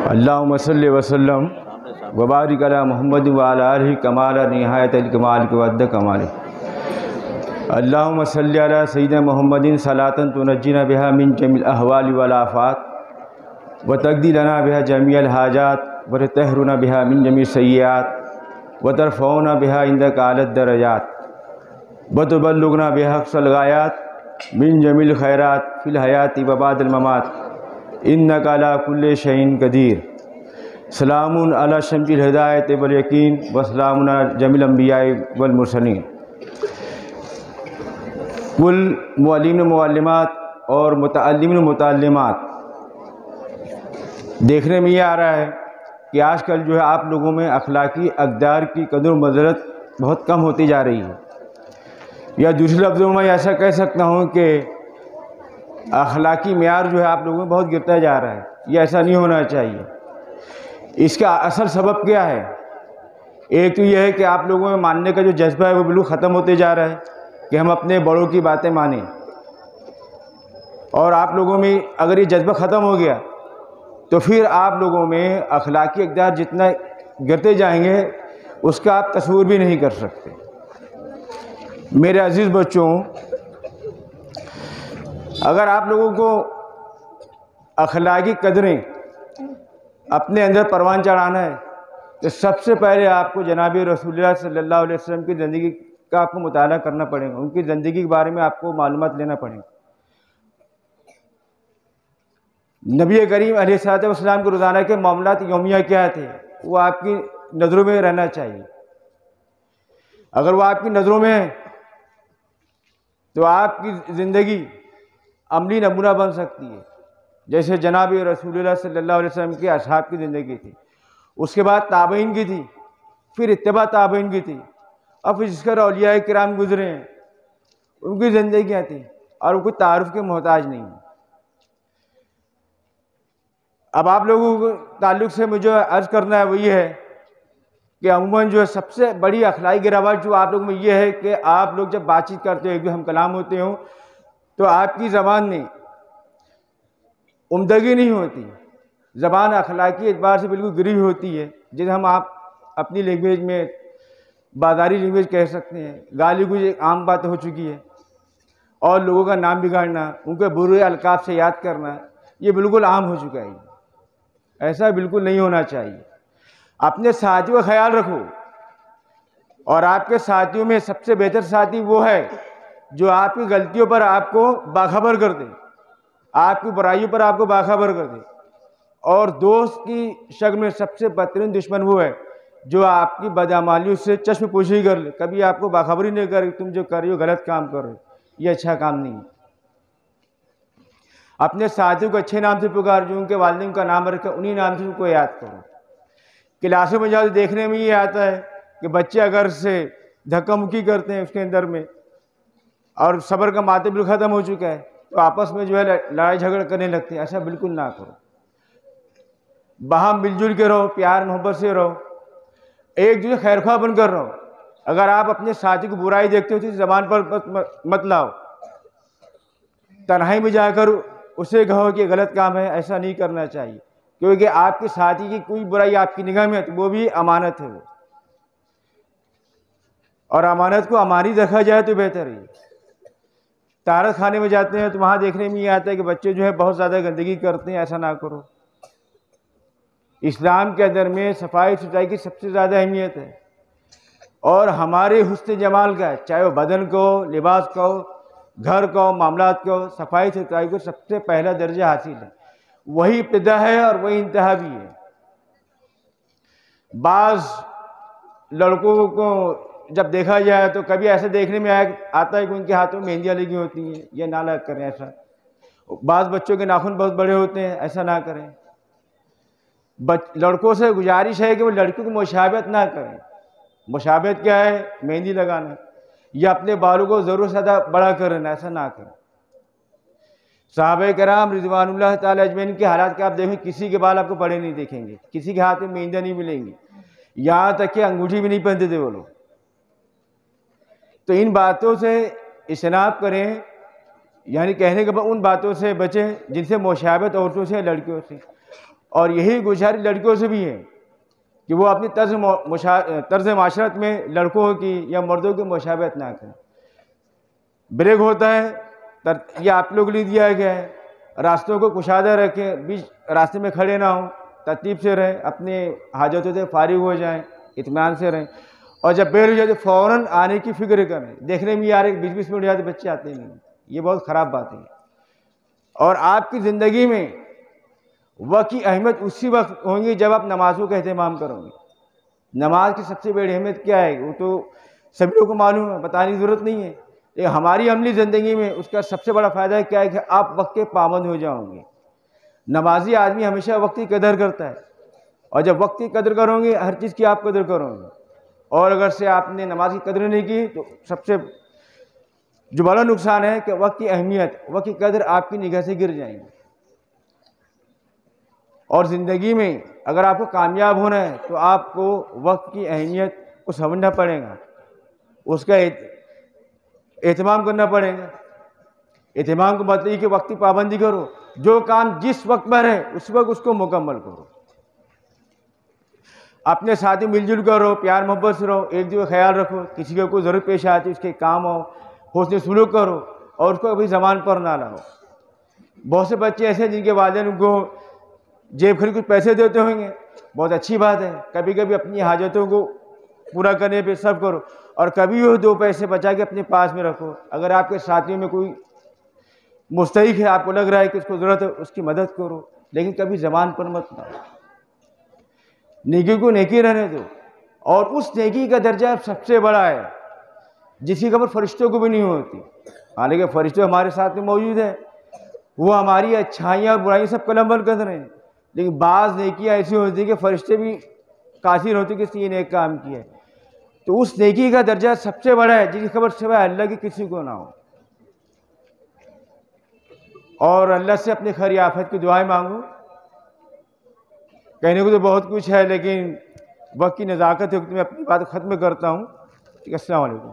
اللہم صلی وسلم وبارک علی محمد وعلی آلہ کمال نہایت الکمال کے ود کمال۔ اللہم صلی علی سیدنا محمد صلاۃ تنجینا بها من جمیع الاحوال والآفات وتقضی لنا بها جمیع الحاجات وتطہرنا بها من جمیع السیئات وترفعنا بها عندک اعلی الدرجات وتبلغنا بها اقصی الغایات من جمیع الخیرات فی الحیات وبعد الممات انک علی کل شیء قدیر۔ سلام علی شمس الہدایت والیقین وسلام علی جمیع الانبیاء والمرسلین۔ کل معلمین معلمات اور متعلمین متعلمات، دیکھنے میں یہ آ رہا ہے کہ آج کل جو ہے آپ لوگوں میں اخلاقی اقدار کی قدر و منزلت بہت کم ہوتی جا رہی ہے، یا دوسرے لفظوں میں ایسا کہہ سکتا ہوں کہ اخلاقی معیار جو ہے آپ لوگوں میں بہت گرتا جا رہا ہے۔ یہ ایسا نہیں ہونا چاہیے۔ اس کا اصل سبب کیا ہے؟ ایک تو یہ ہے کہ آپ لوگوں میں ماننے کا جو جذبہ ہے وہ بالکل ختم ہوتے جا رہا ہے کہ ہم اپنے بڑوں کی باتیں مانیں، اور آپ لوگوں میں اگر یہ جذبہ ختم ہو گیا تو پھر آپ لوگوں میں اخلاقی اقدار جتنا گرتے جائیں گے اس کا آپ تصور بھی نہیں کر سکتے۔ میرے عزیز بچوں، اگر آپ لوگوں کو اخلاقی قدریں اپنے اندر پروان چڑھانا ہے تو سب سے پہلے آپ کو جناب رسول اللہ صلی اللہ علیہ وسلم کی زندگی کا آپ کو مطالعہ کرنا پڑے گا، ان کی زندگی کے بارے میں آپ کو معلومات لینا پڑے گا۔ نبی کریم علیہ الصلوۃ والسلام کے روزانہ کے معاملات یومیہ کیا تھے، وہ آپ کی نظروں میں رہنا چاہیے۔ اگر وہ آپ کی نظروں میں ہے تو آپ کی زندگی عملی نمونہ بن سکتی ہے، جیسے جناب رسول اللہ صلی اللہ علیہ وسلم کے اصحاب کی زندگی تھی، اس کے بعد تابعین کی تھی، پھر اتباع تابعین کی تھی، اور پھر جس کا اولیاء کرام گزرے ہیں ان کی زندگیاں تھیں، اور وہ کوئی تعارف کے محتاج نہیں ہیں۔ اب آپ لوگوں کے تعلق سے مجھے عرض کرنا ہے وہ یہ ہے کہ عموماً جو ہے سب سے بڑی اخلاقی گراوٹ جو آپ لوگوں میں یہ ہے کہ آپ لوگ جب بات چیت کرتے ہو، ایک ہم کلام ہوتے ہوں تو آپ کی زبان میں عمدگی نہیں ہوتی، زبان اخلاقی اعتبار سے بالکل گری ہوتی ہے، جسے ہم آپ اپنی لینگویج میں بازاری لینگویج کہہ سکتے ہیں۔ گالی گلوچ ایک عام بات ہو چکی ہے، اور لوگوں کا نام بگاڑنا، ان کے برے القاب سے یاد کرنا، یہ بالکل عام ہو چکا ہے۔ ایسا بالکل نہیں ہونا چاہیے۔ اپنے ساتھیوں کا خیال رکھو، اور آپ کے ساتھیوں میں سب سے بہتر ساتھی وہ ہے جو آپ کی غلطیوں پر آپ کو باخبر کر دے، آپ کی برائیوں پر آپ کو باخبر کر دے۔ اور دوست کی شکل میں سب سے بدترین دشمن وہ ہے جو آپ کی بدعمالیوں سے چشم پوشی کر لے، کبھی آپ کو باخبری نہیں کرے تم جو کر رہی ہو غلط کام کر رہے ہو، یہ اچھا کام نہیں ہے۔ اپنے ساتھیوں کو اچھے نام سے پکار، جو ان کے والدین کا نام رکھے انہی نام سے ان کو یاد کرو۔ کلاسوں میں جاتے دیکھنے میں یہ آتا ہے کہ بچے اگر سے دھکا مکی کرتے ہیں اس کے اندر میں، اور صبر کا ماتم بھی ختم ہو چکا ہے تو آپس میں جو ہے لڑائی جھگڑ کرنے لگتے ہیں۔ ایسا بالکل نہ کرو، باہم مل جل کے رہو، پیار محبت سے رہو، ایک دوسرے خیر خواہ بن کر رہو۔ اگر آپ اپنے ساتھی کو برائی دیکھتے ہو تو زبان پر مت لاؤ، تنہائی میں جا کر اسے کہو کہ غلط کام ہے، ایسا نہیں کرنا چاہیے، کیونکہ آپ کے ساتھی کی کوئی برائی آپ کی نگاہ میں ہے تو وہ بھی امانت ہے وہ، اور امانت کو امانت رکھا جائے تو بہتر ہے۔ طہارت خانے میں جاتے ہیں تو وہاں دیکھنے میں یہ آتا ہے کہ بچے جو ہے بہت زیادہ گندگی کرتے ہیں، ایسا نہ کرو۔ اسلام کے اندر میں صفائی ستھرائی کی سب سے زیادہ اہمیت ہے، اور ہمارے حسن جمال کا ہے، چاہے وہ بدن کو، لباس کو، گھر کو، معاملات کو، صفائی ستھرائی کو سب سے پہلا درجہ حاصل ہے، وہی ابتدا ہے اور وہی انتہا بھی ہے۔ بعض لڑکوں کو جب دیکھا جائے تو کبھی ایسے دیکھنے میں آتا ہے کہ ان کے ہاتھوں میں مہندیاں لگی ہوتی ہیں، یہ نہ کریں ایسا۔ بعض بچوں کے ناخن بہت بڑے ہوتے ہیں، ایسا نہ کریں۔ لڑکوں سے گزارش ہے کہ وہ لڑکیوں کی مشابہت نہ کریں۔ مشابہت کیا ہے؟ مہندی لگانا، یا اپنے بالوں کو ضرور سے زیادہ بڑا کرنا، ایسا نہ کریں۔ صحابہ کرام رضوان اللہ تعالی اجمعین کے حالات کے آپ دیکھیں، کسی کے بال آپ کو بڑے نہیں دیکھیں گے، کسی کے ہاتھ میں مہندیاں نہیں ملیں گی، یہاں تک کہ انگوٹھی بھی نہیں پہنتے تھے وہ لوگ۔ تو ان باتوں سے اجتناب کریں، یعنی کہنے کے بعد ان باتوں سے بچیں جن سے مشابہت عورتوں سے، لڑکیوں سے۔ اور یہی گزارش لڑکیوں سے بھی ہے کہ وہ اپنی طرز معاشرت میں لڑکوں کی یا مردوں کی مشابہت نہ کریں. بریک ہوتا ہے یہ آپ لوگ لیے دیا گیا ہے. راستوں کو کشادہ رکھیں, بیچ راستے میں کھڑے نہ ہوں, ترتیب سے رہیں, اپنے حاجتوں سے فارغ ہو جائیں, اطمینان سے رہیں. اور جب بیر ہو جائے تو فوراً آنے کی فکر کریں. دیکھنے میں یار 20-20 منٹ جاتے بچے آتے نہیں, یہ بہت خراب بات ہے. اور آپ کی زندگی میں وقت کی اہمیت اسی وقت ہوں گی جب آپ نمازوں کا اہتمام کرو گے. نماز کی سب سے بڑی اہمیت کیا ہے وہ تو سبھی لوگوں کو معلوم ہے, بتانے کی ضرورت نہیں ہے. لیکن ہماری عملی زندگی میں اس کا سب سے بڑا فائدہ کیا ہے کہ آپ وقت کے پابند ہو جاؤ گے. نمازی آدمی ہمیشہ وقت کی قدر کرتا ہے, اور جب وقت کی قدر کرو گے ہر چیز کی آپ قدر کرو گے. اور اگر سے آپ نے نماز کی قدر نہیں کی تو سب سے جو بڑا نقصان ہے کہ وقت کی اہمیت, وقت کی قدر آپ کی نگاہ سے گر جائیں گی. اور زندگی میں اگر آپ کو کامیاب ہونا ہے تو آپ کو وقت کی اہمیت کو سمجھنا پڑے گا, اس کا اہتمام کرنا پڑے گا. اہتمام کو مطلب یہ کہ وقت کی پابندی کرو, جو کام جس وقت پر ہے اس وقت اس کو مکمل کرو. اپنے ساتھی مل جل کر رہو, پیار محبت سے رہو, ایک دوسرے کا خیال رکھو. کسی کو کوئی ضرورت پیش آتی اس کے کام ہو, حسن سلوک کرو, اور اس کو کبھی زبان پر نہ لاؤ. بہت سے بچے ایسے ہیں جن کے والدین ان کو جیب خرید کچھ پیسے دیتے ہوں گے, بہت اچھی بات ہے. کبھی کبھی اپنی حاجتوں کو پورا کرنے پہ صبر کرو, اور کبھی وہ 2 پیسے بچا کے اپنے پاس میں رکھو. اگر آپ کے ساتھیوں میں کوئی مستحق ہے, آپ کو لگ رہا ہے کہ اس کو ضرورت ہے, اس کی مدد کرو, لیکن کبھی زبان پر مت لاؤ. نیکی کو نیکی رہنے دو. اور اس نیکی کا درجہ سب سے بڑا ہے جس کی خبر فرشتوں کو بھی نہیں ہوتی. حالانکہ فرشتے ہمارے ساتھ میں موجود ہیں, وہ ہماری اچھائیاں اور برائیاں سب قلم بند کر رہے ہیں. لیکن بعض نیکیاں ایسی ہوتی ہیں کہ فرشتے بھی قاصر ہوتے کہ اس نے یہ نیک کام کیا ہے. تو اس نیکی کا درجہ سب سے بڑا ہے جس کی خبر سوائے اللہ کی کسی کو نہ ہو. اور اللہ سے اپنی خیر آفت کی دعائیں مانگو. کہنے کو تو بہت کچھ ہے لیکن وقت کی نزاکت میں اپنی بات ختم کرتا ہوں. السلام علیکم.